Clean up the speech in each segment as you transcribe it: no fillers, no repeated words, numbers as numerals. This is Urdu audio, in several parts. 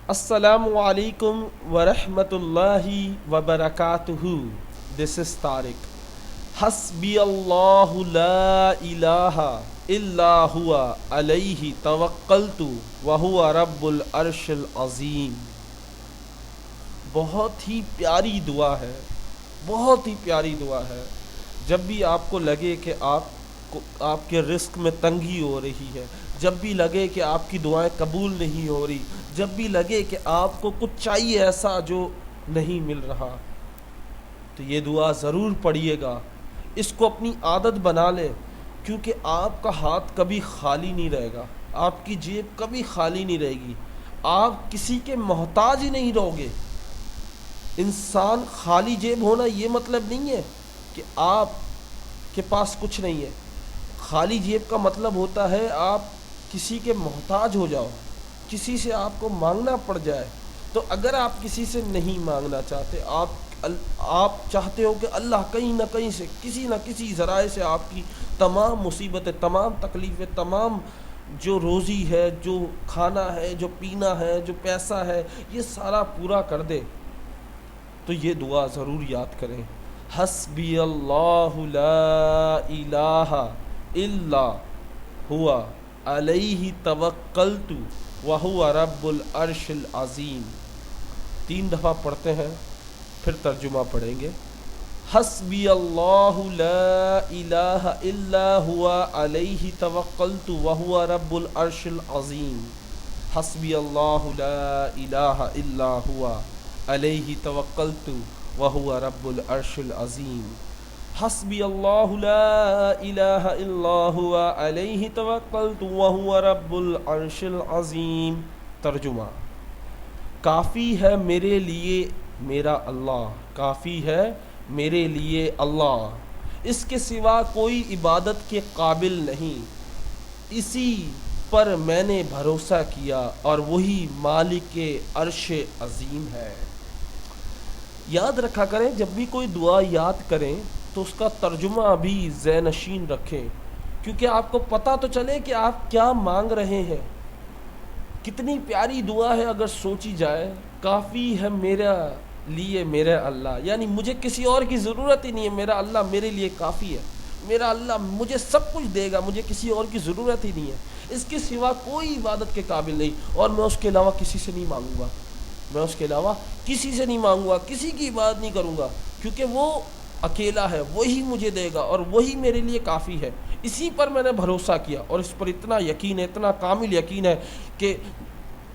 السلام علیکم ورحمۃ اللہ وبرکاتہ. دس از طارق. حسبی اللہ لا الہ الا ہوا علیہ توکلت وہو رب العرش العظیم. بہت ہی پیاری دعا ہے، بہت ہی پیاری دعا ہے. جب بھی آپ کو لگے کہ آپ کے رزق میں تنگی ہو رہی ہے، جب بھی لگے کہ آپ کی دعائیں قبول نہیں ہو رہی، جب بھی لگے کہ آپ کو کچھ چاہیے ایسا جو نہیں مل رہا، تو یہ دعا ضرور پڑھیے گا. اس کو اپنی عادت بنا لیں، کیونکہ آپ کا ہاتھ کبھی خالی نہیں رہے گا، آپ کی جیب کبھی خالی نہیں رہے گی، آپ کسی کے محتاج ہی نہیں رہو گے. انسان خالی جیب ہونا یہ مطلب نہیں ہے کہ آپ کے پاس کچھ نہیں ہے. خالی جیب کا مطلب ہوتا ہے آپ کسی کے محتاج ہو جاؤ، کسی سے آپ کو مانگنا پڑ جائے. تو اگر آپ کسی سے نہیں مانگنا چاہتے، آپ چاہتے ہو کہ اللہ کہیں نہ کہیں سے، کسی نہ کسی ذرائع سے آپ کی تمام مصیبتیں، تمام تکلیفیں، تمام جو روزی ہے، جو کھانا ہے، جو پینا ہے، جو پیسہ ہے، یہ سارا پورا کر دے، تو یہ دعا ضرور یاد کریں. حسبی اللہ لا الہ الا ہوا علیہ توکلت وہو رب العرش العظیم. 3 دفعہ پڑھتے ہیں، پھر ترجمہ پڑھیں گے. حسبی اللہ لا الہ الا ہوا علیہ توکلت وہو رب العرش العظیم. حسبی اللہ لا الہ الا ہوا علیہ توکلت وہو رب العرش العظیم. حسبی اللہ لا الہ الا ہوا علیہ توکلت وہو رب العرش العظیم. ترجمہ: کافی ہے میرے لیے میرا اللہ، کافی ہے میرے لیے اللہ، اس کے سوا کوئی عبادت کے قابل نہیں. اسی پر میں نے بھروسہ کیا اور وہی مالک عرش عظیم ہے. یاد رکھا کریں، جب بھی کوئی دعا یاد کریں تو اس کا ترجمہ بھی ذہن نشین رکھیں، کیونکہ آپ کو پتہ تو چلے کہ آپ کیا مانگ رہے ہیں. کتنی پیاری دعا ہے اگر سوچی جائے. کافی ہے میرا لیے میرا اللہ، یعنی مجھے کسی اور کی ضرورت ہی نہیں ہے، میرا اللہ میرے لیے کافی ہے. میرا اللہ مجھے سب کچھ دے گا، مجھے کسی اور کی ضرورت ہی نہیں ہے. اس کے سوا کوئی عبادت کے قابل نہیں، اور میں اس کے علاوہ کسی سے نہیں مانگوں گا، میں اس کے علاوہ کسی سے نہیں مانگوں گا، کسی کی عبادت نہیں کروں گا، کیونکہ وہ اکیلا ہے، وہی مجھے دے گا اور وہی میرے لیے کافی ہے. اسی پر میں نے بھروسہ کیا اور اس پر اتنا یقین ہے، اتنا کامل یقین ہے کہ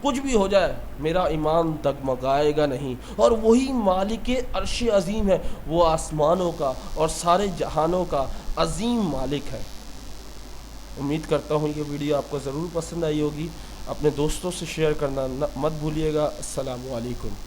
کچھ بھی ہو جائے میرا ایمان ڈگمگائے گا نہیں. اور وہی مالک عرش عظیم ہے، وہ آسمانوں کا اور سارے جہانوں کا عظیم مالک ہے. امید کرتا ہوں یہ ویڈیو آپ کو ضرور پسند آئی ہوگی. اپنے دوستوں سے شیئر کرنا مت بھولیے گا. السلام علیکم.